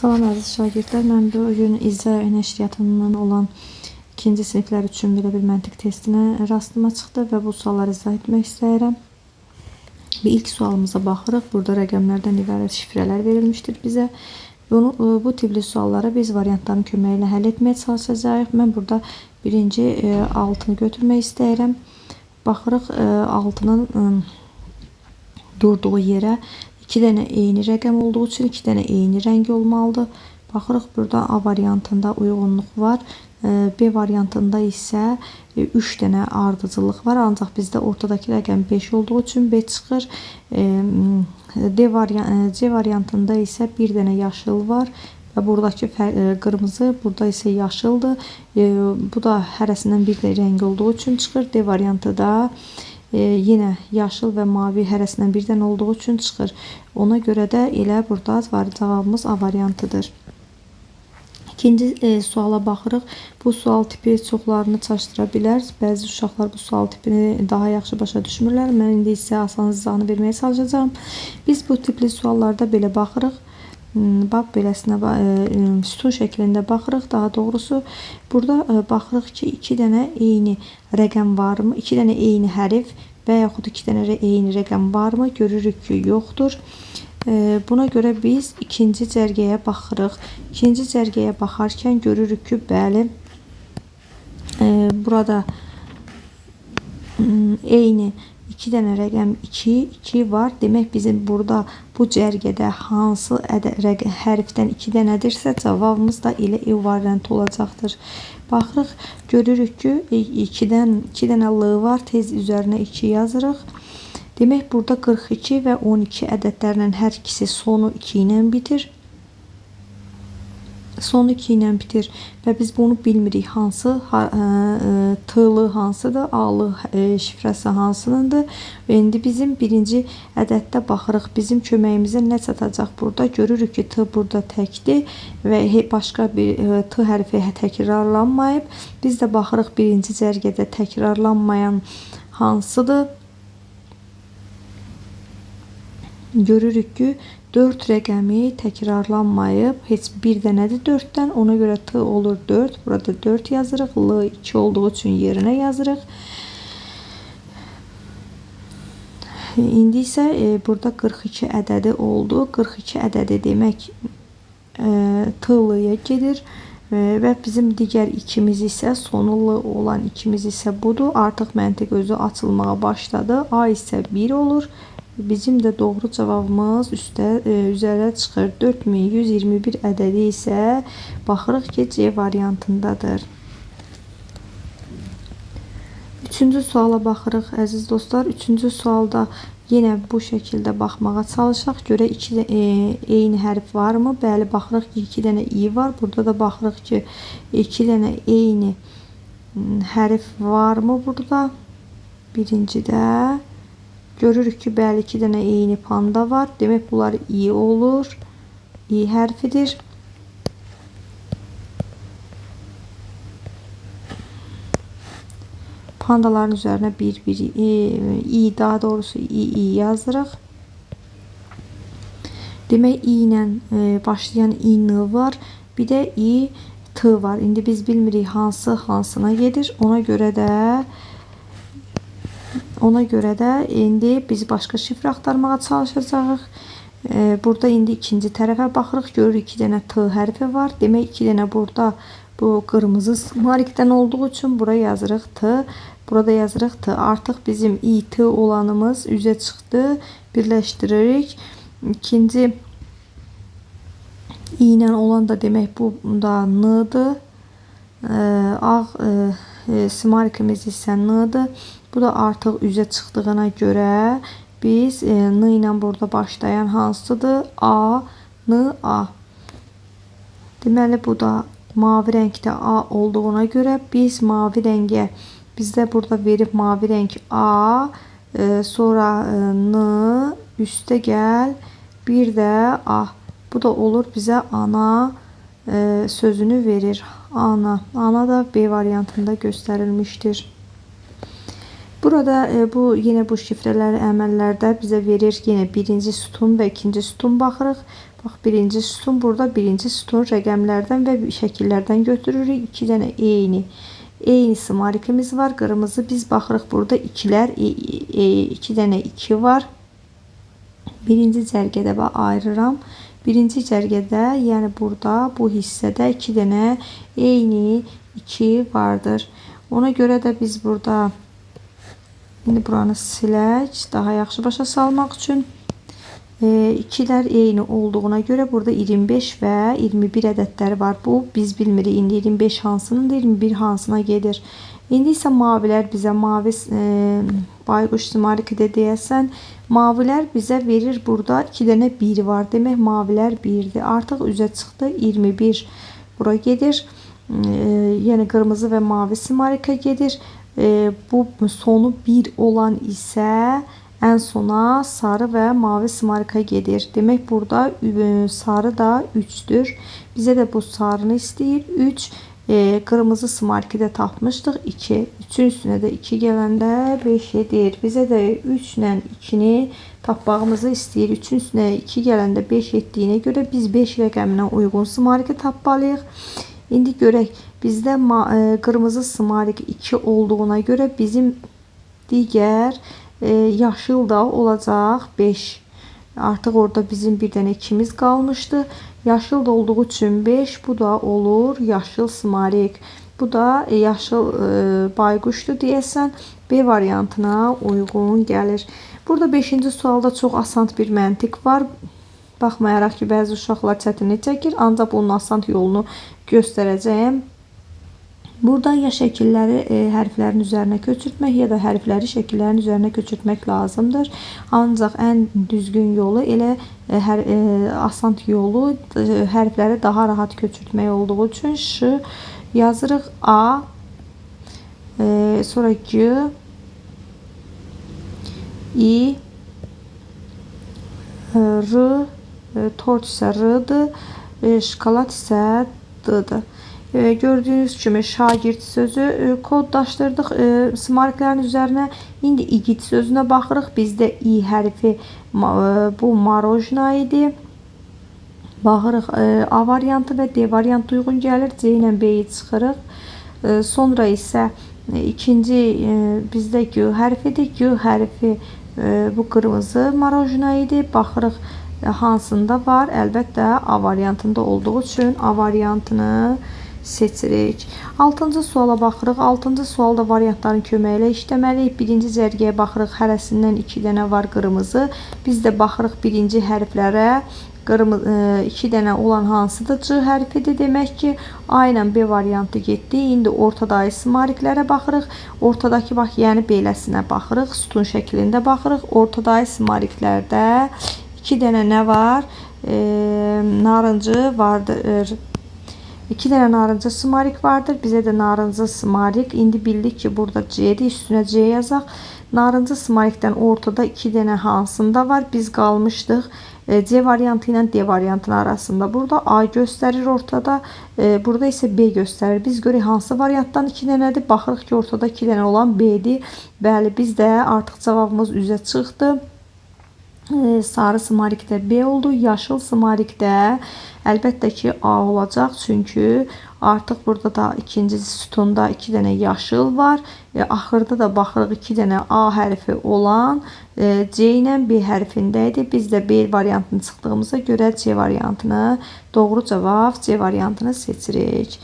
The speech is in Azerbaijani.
Salam əziz şagirdlər, mən bugün İzə nəşriyyatından olan 2-ci siniflər üçün belə bir məntiq testinə rastıma çıxdı və bu sualları izah etmək istəyirəm. İlk sualımıza baxırıq. Burada rəqəmlərdən ibarət şifrələr verilmişdir bizə. Bu tipli sualları biz variantların köməyi ilə həll etməyə çalışacağıq. Mən burada birinci 6-nı götürmək istəyirəm. Baxırıq 6-nın durduğu yerə 2 dənə eyni rəqəm olduğu üçün 2 dənə eyni rəng olmalıdır. Baxırıq burada A variantında uyğunluq var. B variantında isə 3 dənə ardıcıllıq var. Ancaq bizdə ortadakı rəqəm 5 olduğu üçün B çıxır. C variantında isə 1 dənə yaşıl var. Və buradakı qırmızı, burada isə yaşıldır. Bu da hərəsindən bir də rəng olduğu üçün çıxır. D variantı da yine yaşıl və mavi hərəsindən birdən olduğu üçün çıxır. Ona görə də elə burada cavabımız A variantıdır. İkinci suala baxırıq. Bu sual tipi çoxlarını çaşdıra bilər. Bəzi uşaqlar bu sual tipini daha yaxşı başa düşmürlər. Mən indi isə asan izahını verməyə çalışacağım. Biz bu tipli suallarda belə baxırıq. Bax beləsinə sütun şəklində baxırıq. Daha doğrusu burada baxırıq ki 2 dənə eyni rəqəm varmı? 2 dənə eyni hərf və yaxud 2 dənə eyni rəqəm varmı? Görürük ki yoxdur. Buna görə biz ikinci cərgəyə baxırıq. İkinci cərgəyə baxarkən görürük ki bəli burada eyni 2 dənə rəqəm 2 var. Demək bizim burada bu cərgədə hansı hərfdən 2 dənədirsə cavabımız da elə E variantı olacaqdır. Baxırıq, görürük ki 2 dənə L var. Tez üzərinə 2 yazırıq. Demək burada 42 və 12 ədədlərinin hər ikisi sonu 2 ilə bitir. Sonu 2 ilə bitir və biz bunu bilmirik. Hansı T-lı hansıdır, A-lı şifrəsi hansınındır. İndi bizim birinci ədəddə baxırıq. Bizim köməyimizə nə çatacaq burada? Görürük ki T burada təkdir və başqa bir T hərfi təkrarlanmayıb. Biz də baxırıq birinci cərgədə təkrarlanmayan hansıdır? Görürük ki 4 rəqəmi təkrarlanmayıb. Heç bir dənədir 4-dən. Ona görə T olur 4. Burada 4 yazırıq. L 2 olduğu üçün yerinə yazırıq. İndi isə burada 42 ədədi oldu. 42 ədədi demək T-lıya gedir. Və bizim digər ikimiz isə sonlu olan ikimiz isə budur. Artıq məntiq özü açılmağa başladı. A isə 1 olur. Bizim də doğru cavabımız üzərə çıxır. 4121 ədədi isə baxırıq ki C variantındadır. Üçüncü suala baxırıq əziz dostlar. Üçüncü sualda yenə bu şəkildə baxmağa çalışaq. Görə 2 eyni hərf varmı? Bəli, baxırıq ki 2 dənə i var. Burada da baxırıq ki 2 dənə eyni hərf varmı burada? Birincidə görürük ki bəli 2 dənə eyni panda var. Demək bunlar i olur. I hərfidir. Pandaların üzərinə bir i, daha doğrusu i yazırıq. Demək i ilə başlayan i-n var. Bir də i-t var. İndi biz bilmirik hansı hansına gedir. Ona görə də indi biz başqa şifrə axtarmağa çalışacağıq. Burada indi ikinci tərəfə baxırıq. Görürük 2 dənə T hərfi var. Demək 2 dənə burada bu qırmızı marikdən olduğu üçün buraya yazırıq T. Burada yazırıq T. Artıq bizim i-t olanımız üzə çıxdı. Birləşdiririk. İkinci i ilə olan da demək bu da n-dır. Ağ simarikimiz isə n-dır. Bu da artıq üzə çıxdığına görə biz n ilə burada başlayan hansıdır? A, n, A. Deməli bu da mavi rəngdə A olduğuna görə biz mavi rəngə bizdə burada verib mavi rəng A, sonra n, üstə gəl, bir də A. Bu da olur bizə ana sözünü verir. Ana. Ana da B variantında göstərilmişdir. Burada yine bu şifrələri əməllərdə bizə verir. Yine birinci sütun və ikinci sütun baxırıq. Bax, birinci sütun burada, birinci sütun rəqəmlərdən və şəkillərdən götürürük. 2 dənə eyni simarikimiz var. Qırmızı biz baxırıq burada 2'lər, 2 dənə 2 var. Birinci cərgədə ayırıram. Birinci cərgədə, yəni burada bu hissədə 2 dənə eyni 2 vardır. Ona görə də biz burada indi buranı silək, daha yaxşı başa salmaq üçün. 2'lər eyni olduğuna görə burada 25 və 21 ədədləri var. Bu biz bilmirik. İndi 25 hansınındır, 21 hansına gedir. İndi isə mavilər bizə mavi bayquş simarikdə deyəsən, mavilər bizə verir burada 2 dənə 1 var. Demək mavilər 1'dir. Artıq üzə çıxdı 21. Bura gedir. Yəni qırmızı və mavi simarikə gedir. Bu sonu 1 olan isə en sona sarı və mavi simarika gedir. Demək burada sarı da 3'dür. Bizə də bu sarını istəyir. 3. Qırmızı simarikdə tapmışdıq 2. 3'ün üstünə də 2 gələndə 5 edir. Bizə də 3 ilə 2'ni tapmağımızı istəyir. 3'ün üstünə 2 gələndə 5 etdiyinə görə biz 5 rəqəminə uyğun simariki tapmalıyıq. İndi görək. Bizdə qırmızı simarik 2 olduğuna görə bizim digər yaşıl da olacaq 5. Artıq orada bizim bir dənə 2'miz qalmışdı. Yaşıl da olduğu üçün 5. Bu da olur yaşıl simarik. Bu da yaşıl bayquşdur deyəsən. B variantına uyğun gəlir. Burada 5-ci sualda çox asan bir məntiq var. Baxmayaraq ki, bəzi uşaqlar çətinlik çəkir. Ancaq bunun asan yolunu göstərəcəyim. Burada ya şəkilləri hərflərin üzərinə köçürtmək, ya da hərfləri şəkillərin üzərinə köçürtmək lazımdır. Ancaq ən düzgün yolu elə asan yolu hərfləri daha rahat köçürtmək olduğu üçün Ş yazırıq. A, sonra G, İ, R, tort isə R-dır, şokolad isə D-dır. Gördüğünüz kimi şagird sözü kodlaşdırdıq simariklərin üzərinə. İndi igid sözünə baxırıq. Bizdə i hərfi bu marojna idi. Baxırıq A variantı və D variantı uyğun gəlir. C ilə B-yi çıxırıq. Sonra isə ikinci bizdə G hərfidir. G hərfi bu qırmızı marojna idi. Baxırıq hansında var? Əlbəttə A variantında olduğu üçün A variantını seçirik. 6-cı suala baxırıq. 6-cı sualda variantların köməyi ilə işləməliyik. Birinci cərgəyə baxırıq. Hərəsindən 2 dənə var qırmızı. Biz də baxırıq birinci hərflərə. 2 dənə olan hansıdır? C hərfidir. Demək ki, A ilə B variantı getdi. İndi ortadakı simariklərə baxırıq. Ortadakı bax, yəni beləsinə baxırıq. Sütun şəklində baxırıq. Ortadakı simariklərdə 2 dənə nə var? Narıncı vardır. 2 dənə narıncı simarik vardır. Bizə də narıncı simarik. İndi bildik ki, burada C'dir. Üstünə C yazaq. Narıncı simarikdən ortada 2 dənə hansında var? Biz qalmışdıq C variantı ilə D variantının arasında. Burada A göstərir ortada. Burada isə B göstərir. Biz görək hansı variantdan 2 dənədir. Baxırıq ki, ortada 2 dənə olan B'dir. Bəli, bizdə artıq cavabımız üzə çıxdı. Sarı simarikdə B oldu. Yaşıl simarikdə əlbəttə ki A olacaq. Çünki artıq burada da ikinci sütunda 2 dənə yaşıl var. Axırda da baxırıq 2 dənə A hərfi olan C ilə B hərfində idi. Biz də B variantını çıxdığımıza görə C variantını, doğru cavab C variantını seçirik.